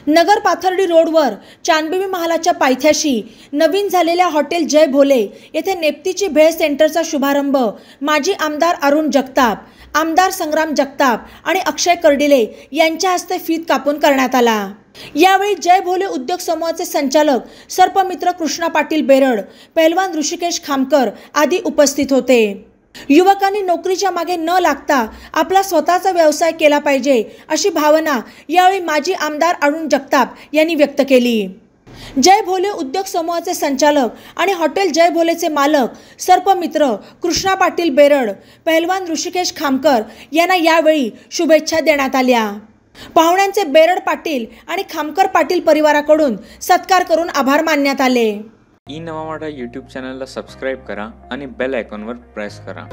नगर पाथर्डी रोडवर चांदबिबी महालाच्या पायथ्याशी नवीन झालेल्या हॉटेल जय भोले येथे नेप्तीची भेळ सेंटरचा शुभारंभ माजी आमदार अरुण जगताप, आमदार संग्राम जगताप आणि अक्षय कर्डिले यांच्या हस्ते फीत कापून करण्यात आला। यावेळी जय भोले उद्योग समूहाचे संचालक सर्पमित्र कृष्णा पाटील बेरड, पहलवान ऋषिकेश खामकर आदी उपस्थित होते। युवकांनी नोकरीच्या मागे न लागता आपला स्वतःचा व्यवसाय केला पाहिजे अशी भावना यावेळी माजी आमदार अरुण जगताप यांनी व्यक्त केली। जय भोले उद्योग समूहाचे संचालक आणि हॉटेल जय भोलेचे मालक सर्पमित्र कृष्णा पाटील बेरड, पहलवान ऋषिकेश खामकर यांना यावेळी शुभेच्छा देण्यात आल्या। पाहुण्यांचे बेरड पाटील आणि खामकर पाटील परिवाराकडून सत्कार करून आभार मानण्यात आले। ई नवा मराठा यूट्यूब चॅनलला सबस्क्राइब करा आणि बेल आयकॉनवर प्रेस करा।